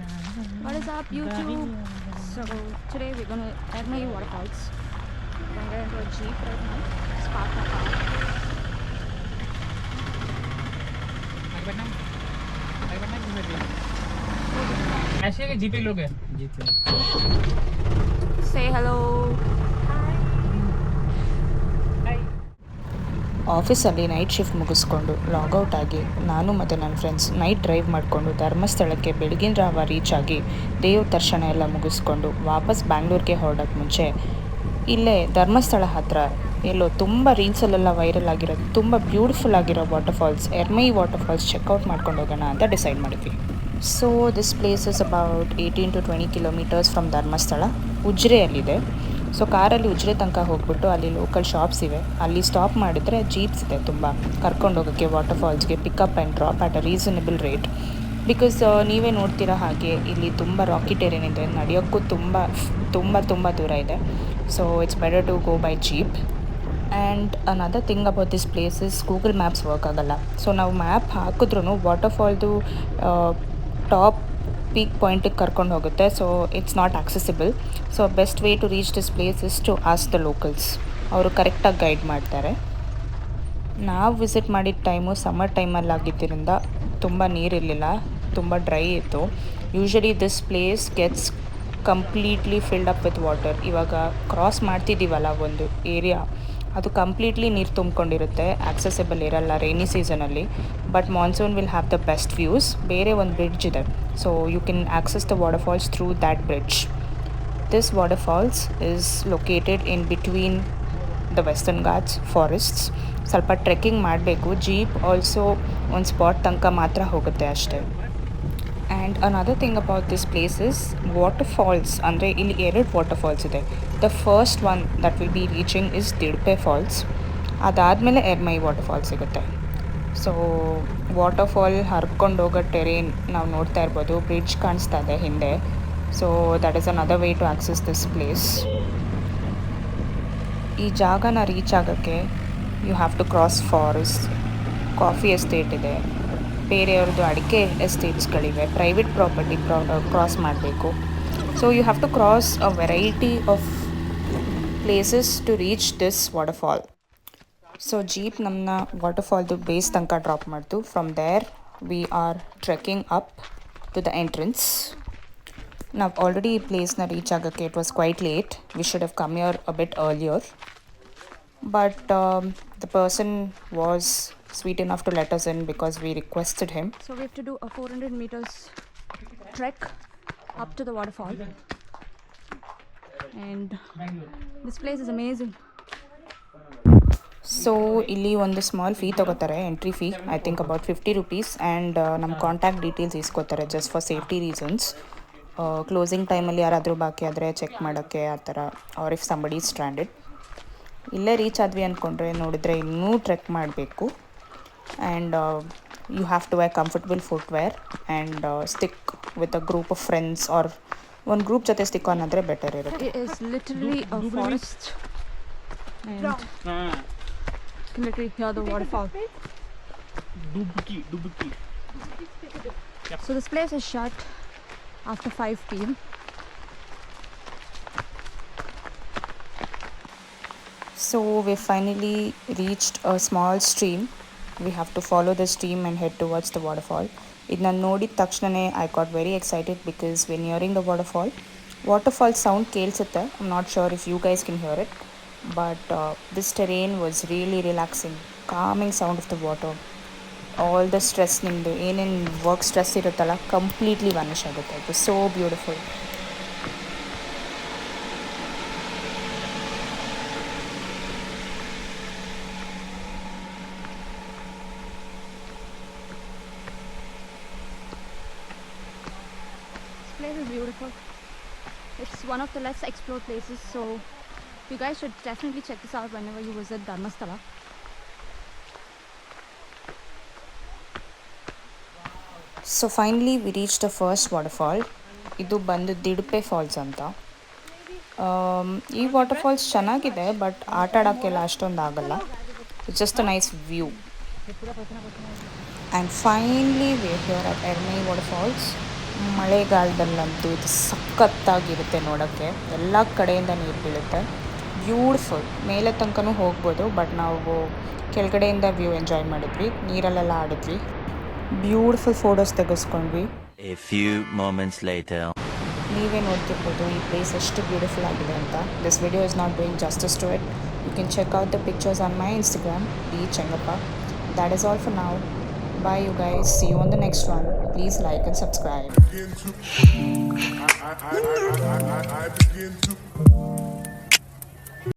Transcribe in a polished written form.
What is up, YouTube? So today we're gonna Ermai waterfalls. We're gonna get into a jeep right now. Just park our car. ऐसे के जीपे लोग हैं जीपे Say hello. ಆಫೀಸಲ್ಲಿ night shift ಮುಗಿಸ್ಕೊಂಡು logout ಆಗಿ ನಾನು ಮತ್ತು ನನ್ನ ಫ್ರೆಂಡ್ಸ್ ನೈಟ್ ಡ್ರೈವ್ ಮಾಡಿಕೊಂಡು ಧರ್ಮಸ್ಥಳಕ್ಕೆ ಬೆಳಗಿನ ಜಾವ ರೀಚ್ ಆಗಿ ದೇವ್ರ ದರ್ಶನ ಎಲ್ಲ ಮುಗಿಸ್ಕೊಂಡು ವಾಪಸ್ ಬ್ಯಾಂಗ್ಳೂರಿಗೆ ಹೊರಡೋಕ್ಕೆ ಮುಂಚೆ ಇಲ್ಲೇ ಧರ್ಮಸ್ಥಳ ಹತ್ತಿರ ಎಲ್ಲೋ ತುಂಬ ರೀಲ್ಸಲ್ಲೆಲ್ಲ ವೈರಲ್ ಆಗಿರೋದು ತುಂಬ ಬ್ಯೂಟಿಫುಲ್ ಆಗಿರೋ ವಾಟರ್ಫಾಲ್ಸ್ ಎರ್ಮೈ ವಾಟರ್ಫಾಲ್ಸ್ ಚೆಕ್ಔಟ್ ಮಾಡ್ಕೊಂಡು ಹೋಗೋಣ ಅಂತ ಡಿಸೈಡ್ ಮಾಡಿದ್ವಿ. So this place is about 18 to 20 kilometres from Dharmasthala, ಉಜಿರೆಯಲ್ಲಿದೆ. ಸೊ ಕಾರಲ್ಲಿ ಉಜಿರೆ ತನಕ ಹೋಗ್ಬಿಟ್ಟು ಅಲ್ಲಿ ಲೋಕಲ್ ಶಾಪ್ಸ್ ಇವೆ, ಅಲ್ಲಿ ಸ್ಟಾಪ್ ಮಾಡಿದರೆ ಜೀಪ್ಸ್ ಇದೆ ತುಂಬ ಕರ್ಕೊಂಡು ಹೋಗೋಕ್ಕೆ ವಾಟರ್ಫಾಲ್ಸ್ಗೆ pickup and drop at a reasonable rate. Because ನೀವೇ ನೋಡ್ತೀರಾ ಹಾಗೆ ಇಲ್ಲಿ ತುಂಬ ರಾಕಿ ಟೆರೇನ್ ಇದೆ, ನಡೆಯೋಕ್ಕೂ ತುಂಬ ತುಂಬ ತುಂಬ ದೂರ ಇದೆ. So it's better to go by jeep. And another thing about this place is Google Maps work ಆಗೋಲ್ಲ. ಸೊ ನಾವು ಮ್ಯಾಪ್ ಹಾಕಿದ್ರೂ ವಾಟರ್ಫಾಲ್ದು ಟಾಪ್ ಪೀಕ್ ಪಾಯಿಂಟಿಗೆ ಕರ್ಕೊಂಡು ಹೋಗುತ್ತೆ. So it's not accessible. So best way to reach this place is to ask the locals. ಅವರು ಕರೆಕ್ಟಾಗಿ guide ಮಾಡ್ತಾರೆ. ನಾವು ವಿಸಿಟ್ ಮಾಡಿದ ಟೈಮು ಸಮ್ಮರ್ ಟೈಮಲ್ಲಿ ಆಗಿದ್ದರಿಂದ ತುಂಬ ನೀರಿರಲಿಲ್ಲ, ತುಂಬ ಡ್ರೈ ಇತ್ತು. Usually this place gets completely filled up with water. ಇವಾಗ ಕ್ರಾಸ್ ಮಾಡ್ತಿದ್ದೀವಲ್ಲ ಒಂದು ಏರಿಯಾ, ಅದು ಕಂಪ್ಲೀಟ್ಲಿ ನೀರು ತುಂಬಿಕೊಂಡಿರುತ್ತೆ, ಆಕ್ಸೆಸಿಬಲ್ ಇರಲ್ಲ ರೈನಿ ಸೀಸನಲ್ಲಿ. But monsoon will have the best views. ಬೇರೆ ಒಂದು ಬ್ರಿಡ್ಜ್ ಇದೆ, so you can access the waterfalls through that bridge. This waterfalls is located in between the Western Ghats forests. ಸ್ವಲ್ಪ ಟ್ರೆಕ್ಕಿಂಗ್ ಮಾಡಬೇಕು. ಜೀಪ್ ಆಲ್ಸೋ ಒಂದು spot ತನಕ ಮಾತ್ರ ಹೋಗುತ್ತೆ ಅಷ್ಟೇ. And another thing about this place is waterfalls ಅಂದರೆ ಇಲ್ಲಿ 2 ವಾಟರ್ಫಾಲ್ಸ್ ಇದೆ. The first one that will be reaching is Tidpe falls. ಅದಾದಮೇಲೆ ಎರ್ಮೈ ವಾಟರ್ಫಾಲ್ಸ್ ಸಿಗುತ್ತೆ. ಸೊ ವಾಟರ್ಫಾಲ್ ಹರ್ಕೊಂಡು ಹೋಗೋ ಟೆರೇನ್ ನಾವು ನೋಡ್ತಾ ಇರ್ಬೋದು, ಬ್ರಿಡ್ಜ್ ಕಾಣಿಸ್ತಾ ಇದೆ ಹಿಂದೆ. So that is another way to access this place. ಈ ಜಾಗನ ರೀಚ್ ಆಗೋಕ್ಕೆ you have to cross forest, coffee estate ಇದೆ, ಬೇರೆಯವ್ರದ್ದು ಅಡಿಕೆ ಎಸ್ಟೇಟ್ಸ್ಗಳಿವೆ, ಪ್ರೈವೇಟ್ ಪ್ರಾಪರ್ಟಿ ಕ್ರಾಸ್ ಮಾಡಬೇಕು. So you have to cross a variety of places to reach this waterfall. ಸೊ jeep ನಮ್ಮನ್ನ ವಾಟರ್ಫಾಲ್ದು ಬೇಸ್ ತನಕ ಡ್ರಾಪ್ ಮಾಡ್ತು. From there we are trekking up to the entrance. ನಾವು ಆಲ್ರೆಡಿ ಈ ಪ್ಲೇಸ್ನ ರೀಚ್ ಆಗೋಕ್ಕೆ it was quite late. We should have come here a bit earlier. But the person was sweet enough to let us in because we requested him. So we have to do a 400 meters trek up to the waterfall. And this place is amazing. So ಇಲ್ಲಿ ಒಂದು small fee ತೊಗೋತಾರೆ, entry fee, I think about 50 rupees. And ನಮ್ಮ contact details ಇಸ್ಕೋತಾರೆ just for safety reasons. Closing ಟೈಮಲ್ಲಿ ಯಾರಾದರೂ ಬಾಕಿ ಆದರೆ check ಮಾಡೋಕ್ಕೆ ಆ ಥರ, ಆರ್ ಇಫ್ ಸಂಬಡಿ ಸ್ಟ್ರ್ಯಾಂಡೆಡ್. ಇಲ್ಲೇ ರೀಚ್ ಆದ್ವಿ ಅಂದ್ಕೊಂಡ್ರೆ ನೋಡಿದ್ರೆ ಇನ್ನೂ ಟ್ರೆಕ್ ಮಾಡಬೇಕು. And you have to wear comfortable footwear and stick with a group of friends, or ಒಂದು ಗ್ರೂಪ್ ಜೊತೆ ಸ್ಟಿಕ್ ಆನ್ ಆದರೆ ಬೆಟರ್ ಇರುತ್ತೆ. It is literally a forest. And you can literally hear the waterfall. डुबकी So this place is shut after 5 p.m. So we finally reached a small stream. We have to follow the stream and head towards the waterfall. ಇದನ್ನ ನೋಡಿದ ತಕ್ಷಣವೇ I got very excited because when hearing the waterfall sound ಕೇಳಿಸುತ್ತೆ. I am not sure if you guys can hear it, but this terrain was really relaxing, calming sound of the water. All the stress, ನಿಮ್ಮದು ಏನೇನು work stress ಇರುತ್ತಲ್ಲ, completely vanish ಆಗುತ್ತೆ. It was so beautiful. This place is beautiful. It's one of the less explored places, so you guys should definitely check this out whenever you visit Dharmasthala. So finally we reach the first waterfall. ಇದು ಬಂದು ದಿಡ್ಪೆ falls ಅಂತ. ಈ waterfalls ಚೆನ್ನಾಗಿದೆ, but ಆಟ ಆಡೋಕ್ಕೆಲ್ಲ ಅಷ್ಟೊಂದು ಆಗಲ್ಲ. It's just a nice view. And finally we are here at Ermai waterfalls. ಮಳೆಗಾಲದಲ್ಲಂತೂ ಇದು ಸಖತ್ತಾಗಿರುತ್ತೆ ನೋಡೋಕ್ಕೆ. ಎಲ್ಲ ಕಡೆಯಿಂದ ನೀರು ಬೀಳುತ್ತೆ. ಬ್ಯೂಟಿಫುಲ್. ಮೇಲೆ ತನಕನೂ ಹೋಗ್ಬೋದು, ಬಟ್ ನಾವು ಕೆಳಗಡೆಯಿಂದ ವ್ಯೂ ಎಂಜಾಯ್ ಮಾಡಿದ್ವಿ. ನೀರಲ್ಲೆಲ್ಲ ಆಡಿದ್ವಿ. ಬ್ಯೂಟಿಫುಲ್ ಫೋಟೋಸ್ ತೆಗೆಸ್ಕೊಂಡ್ವಿ. A few moments later. ನೀವೇ ನೋಡ್ತಿರ್ಬೋದು ಈ ಪ್ಲೇಸ್ ಎಷ್ಟು ಬ್ಯೂಟಿಫುಲ್ ಆಗಿದೆ ಅಂತ. This video is not doing justice to it. You can check out the pictures on my Instagram, Chengappa. That is all for now. Bye you guys. See you on the next one. Please like and subscribe. I begin to